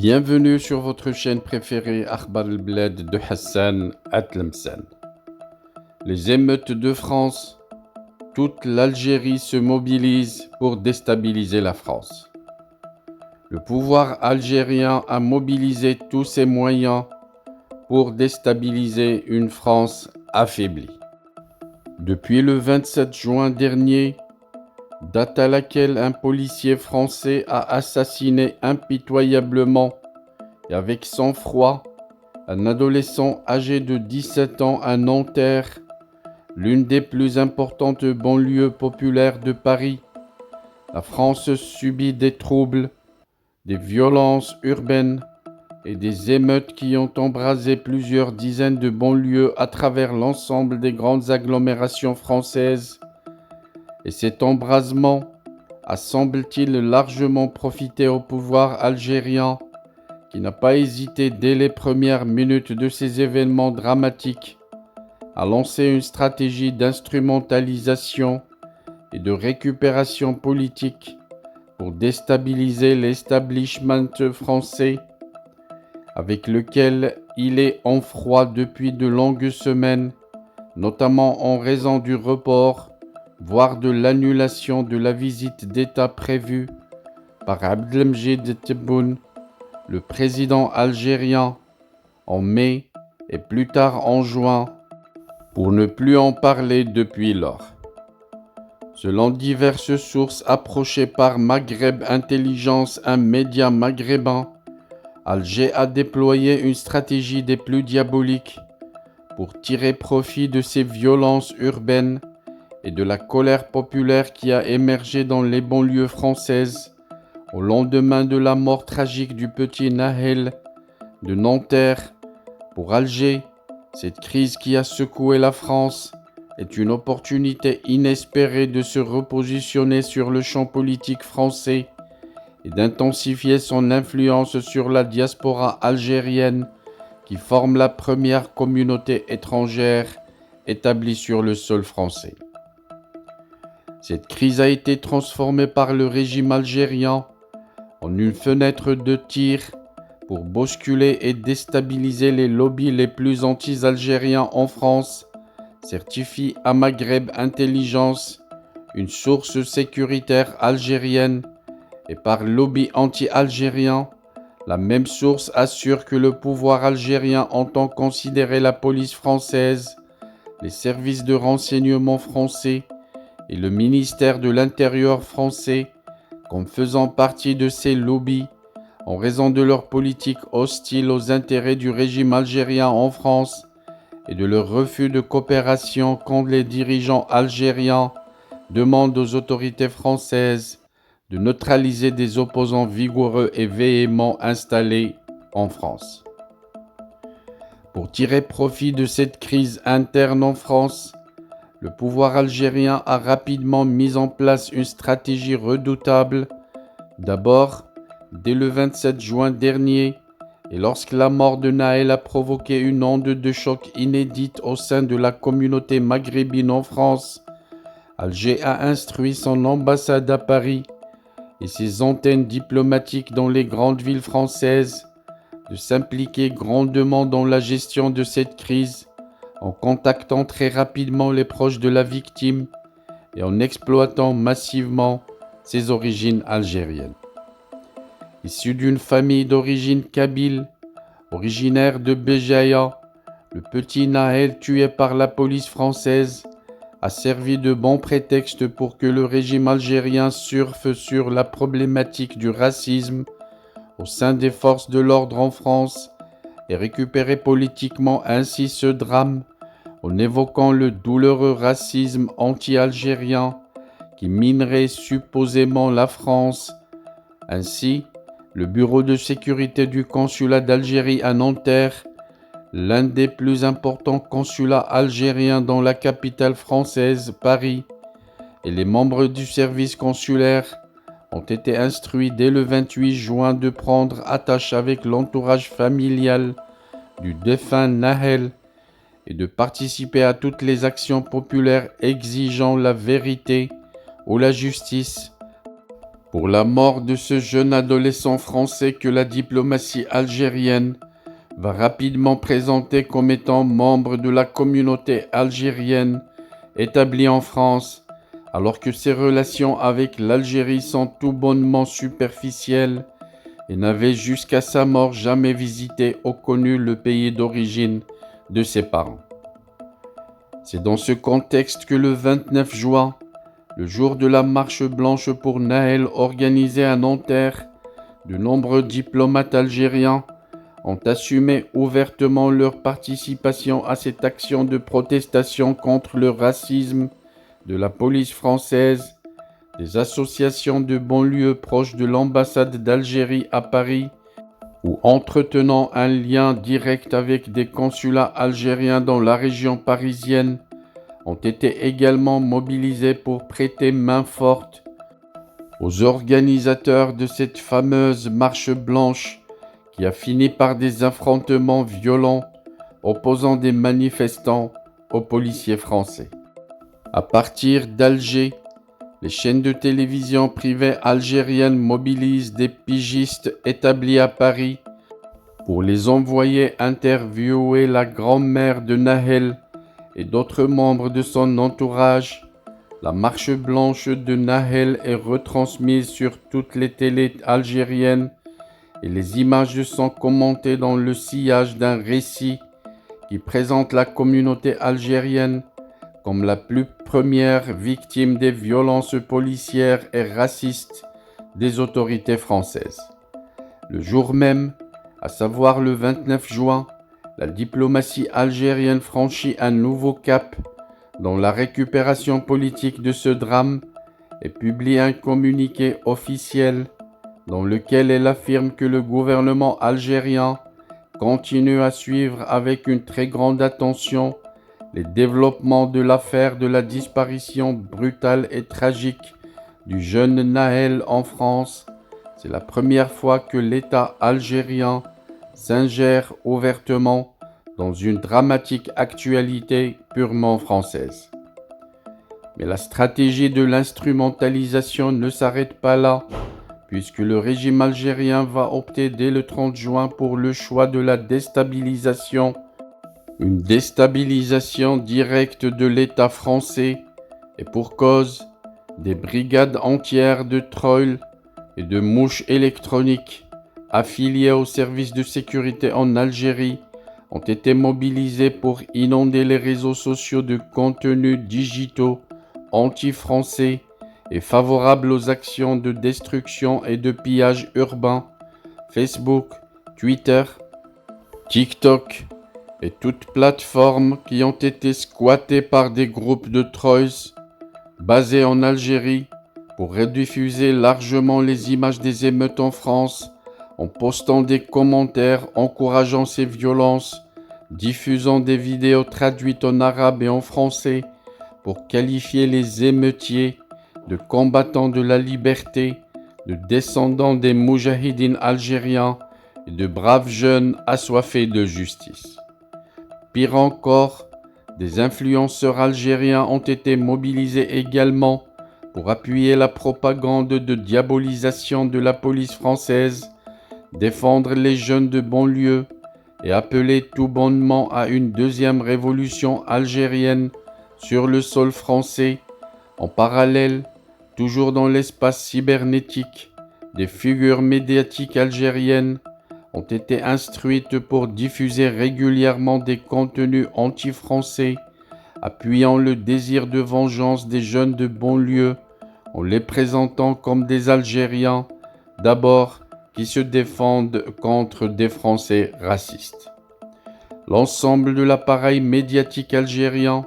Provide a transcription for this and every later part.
Bienvenue sur votre chaîne préférée Akhbar el-Bled de Hassan Atlemsen. Les émeutes de France, toute l'Algérie se mobilise pour déstabiliser la France. Le pouvoir algérien a mobilisé tous ses moyens pour déstabiliser une France affaiblie. Depuis le 27 juin dernier, date à laquelle un policier français a assassiné impitoyablement et avec sang-froid un adolescent âgé de 17 ans à Nanterre, l'une des plus importantes banlieues populaires de Paris, la France subit des troubles, des violences urbaines et des émeutes qui ont embrasé plusieurs dizaines de banlieues à travers l'ensemble des grandes agglomérations françaises. Et cet embrasement a, semble-t-il, largement profité au pouvoir algérien, qui n'a pas hésité dès les premières minutes de ces événements dramatiques à lancer une stratégie d'instrumentalisation et de récupération politique pour déstabiliser l'establishment français, avec lequel il est en froid depuis de longues semaines, notamment en raison du report, voire de l'annulation de la visite d'État prévue par Abdelmejid Tebboune, le président algérien, en mai et plus tard en juin, pour ne plus en parler depuis lors. Selon diverses sources approchées par Maghreb Intelligence, un média maghrébin, Alger a déployé une stratégie des plus diaboliques pour tirer profit de ces violences urbaines et de la colère populaire qui a émergé dans les banlieues françaises au lendemain de la mort tragique du petit Nahel de Nanterre. Pour Alger, cette crise qui a secoué la France est une opportunité inespérée de se repositionner sur le champ politique français et d'intensifier son influence sur la diaspora algérienne qui forme la première communauté étrangère établie sur le sol français. Cette crise a été transformée par le régime algérien en une fenêtre de tir pour bousculer et déstabiliser les lobbies les plus anti-algériens en France, certifie à Maghreb Intelligence, une source sécuritaire algérienne, et par lobby anti-algérien, la même source assure que le pouvoir algérien entend considérer la police française, les services de renseignement français et le ministère de l'Intérieur français comme faisant partie de ces lobbies en raison de leur politique hostile aux intérêts du régime algérien en France et de leur refus de coopération quand les dirigeants algériens demandent aux autorités françaises de neutraliser des opposants vigoureux et véhéments installés en France. Pour tirer profit de cette crise interne en France, le pouvoir algérien a rapidement mis en place une stratégie redoutable. D'abord, dès le 27 juin dernier, et lorsque la mort de Nahel a provoqué une onde de choc inédite au sein de la communauté maghrébine en France, Alger a instruit son ambassade à Paris et ses antennes diplomatiques dans les grandes villes françaises de s'impliquer grandement dans la gestion de cette crise, en contactant très rapidement les proches de la victime et en exploitant massivement ses origines algériennes. Issu d'une famille d'origine kabyle, originaire de Béjaïa, le petit Nahel tué par la police française a servi de bon prétexte pour que le régime algérien surfe sur la problématique du racisme au sein des forces de l'ordre en France et récupérer politiquement ainsi ce drame en évoquant le douloureux racisme anti-algérien qui minerait supposément la France. Ainsi, le bureau de sécurité du consulat d'Algérie à Nanterre, l'un des plus importants consulats algériens dans la capitale française, Paris, et les membres du service consulaire ont été instruits dès le 28 juin de prendre attache avec l'entourage familial du défunt Nahel et de participer à toutes les actions populaires exigeant la vérité ou la justice pour la mort de ce jeune adolescent français que la diplomatie algérienne va rapidement présenter comme étant membre de la communauté algérienne établie en France, alors que ses relations avec l'Algérie sont tout bonnement superficielles et n'avait jusqu'à sa mort jamais visité ou connu le pays d'origine de ses parents. C'est dans ce contexte que le 29 juin, le jour de la marche blanche pour Nahel organisée à Nanterre, de nombreux diplomates algériens ont assumé ouvertement leur participation à cette action de protestation contre le racisme de la police française, des associations de banlieue proches de l'ambassade d'Algérie à Paris ou entretenant un lien direct avec des consulats algériens dans la région parisienne ont été également mobilisés pour prêter main forte aux organisateurs de cette fameuse marche blanche qui a fini par des affrontements violents opposant des manifestants aux policiers français. À partir d'Alger, les chaînes de télévision privées algériennes mobilisent des pigistes établis à Paris pour les envoyer interviewer la grand-mère de Nahel et d'autres membres de son entourage. La marche blanche de Nahel est retransmise sur toutes les télés algériennes et les images sont commentées dans le sillage d'un récit qui présente la communauté algérienne comme la plus première victime des violences policières et racistes des autorités françaises. Le jour même, à savoir le 29 juin, la diplomatie algérienne franchit un nouveau cap dans la récupération politique de ce drame et publie un communiqué officiel dans lequel elle affirme que le gouvernement algérien continue à suivre avec une très grande attention les développements de l'affaire de la disparition brutale et tragique du jeune Nahel en France. C'est la première fois que l'État algérien s'ingère ouvertement dans une dramatique actualité purement française. Mais la stratégie de l'instrumentalisation ne s'arrête pas là, puisque le régime algérien va opter dès le 30 juin pour le choix de la déstabilisation, une déstabilisation directe de l'État français, et pour cause, des brigades entières de trolls et de mouches électroniques affiliées au service de sécurité en Algérie ont été mobilisées pour inonder les réseaux sociaux de contenus digitaux anti-français et favorables aux actions de destruction et de pillage urbain, Facebook, Twitter, TikTok et toutes plateformes qui ont été squattées par des groupes de trolls basés en Algérie pour rediffuser largement les images des émeutes en France en postant des commentaires encourageant ces violences, diffusant des vidéos traduites en arabe et en français pour qualifier les émeutiers de combattants de la liberté, de descendants des moudjahidines algériens et de braves jeunes assoiffés de justice. Pire encore, des influenceurs algériens ont été mobilisés également pour appuyer la propagande de diabolisation de la police française, défendre les jeunes de banlieue et appeler tout bonnement à une deuxième révolution algérienne sur le sol français. En parallèle, toujours dans l'espace cybernétique, des figures médiatiques algériennes ont été instruites pour diffuser régulièrement des contenus anti-français, appuyant le désir de vengeance des jeunes de banlieue en les présentant comme des Algériens, d'abord, qui se défendent contre des Français racistes. L'ensemble de l'appareil médiatique algérien,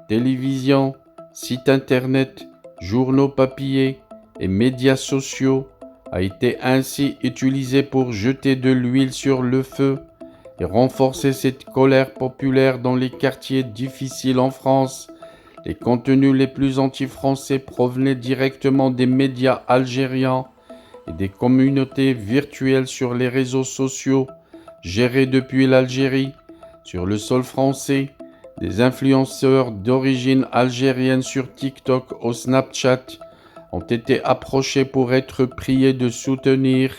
télévision, sites internet, journaux papier et médias sociaux a été ainsi utilisé pour jeter de l'huile sur le feu et renforcer cette colère populaire dans les quartiers difficiles en France. Les contenus les plus anti-français provenaient directement des médias algériens et des communautés virtuelles sur les réseaux sociaux gérés depuis l'Algérie. Sur le sol français, des influenceurs d'origine algérienne sur TikTok ou Snapchat ont été approchés pour être priés de soutenir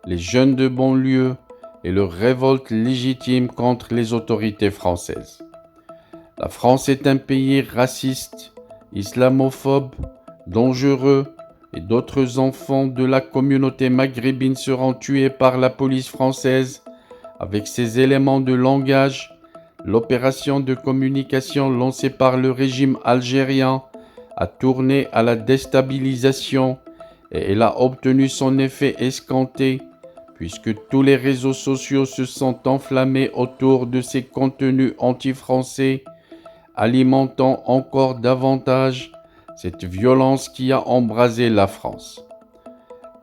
les jeunes de banlieue et leur révolte légitime contre les autorités françaises. La France est un pays raciste, islamophobe, dangereux, et d'autres enfants de la communauté maghrébine seront tués par la police française. Avec ces éléments de langage, l'opération de communication lancée par le régime algérien a tourné à la déstabilisation et elle a obtenu son effet escompté, puisque tous les réseaux sociaux se sont enflammés autour de ces contenus anti-français, alimentant encore davantage cette violence qui a embrasé la France.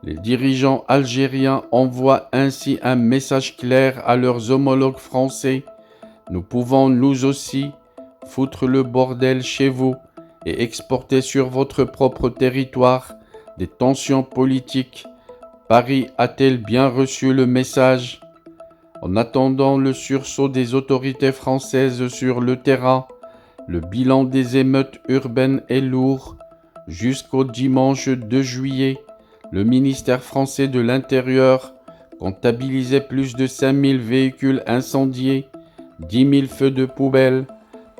Les dirigeants algériens envoient ainsi un message clair à leurs homologues français. Nous pouvons nous aussi foutre le bordel chez vous et exporter sur votre propre territoire des tensions politiques. Paris a-t-elle bien reçu le message? En attendant le sursaut des autorités françaises sur le terrain, le bilan des émeutes urbaines est lourd. Jusqu'au dimanche 2 juillet, le ministère français de l'Intérieur comptabilisait plus de 5000 véhicules incendiés, 10 000 feux de poubelle,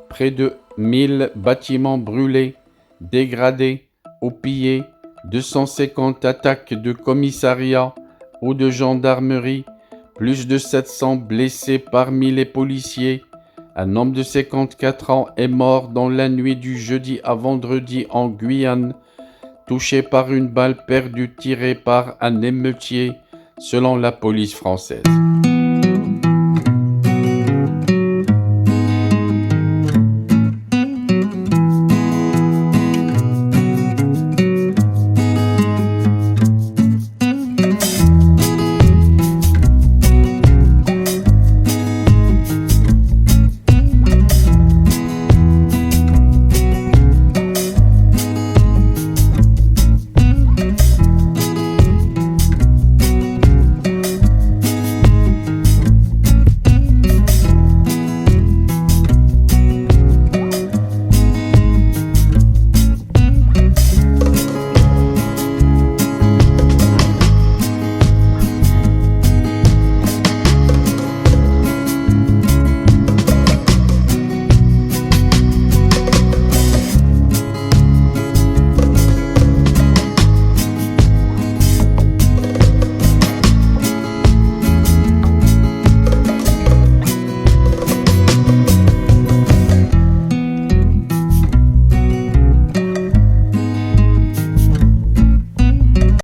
près de 1000 bâtiments brûlés, dégradés ou pillés, 250 attaques de commissariats ou de gendarmerie, plus de 700 blessés parmi les policiers. Un homme de 54 ans est mort dans la nuit du jeudi à vendredi en Guyane, touché par une balle perdue tirée par un émeutier, selon la police française.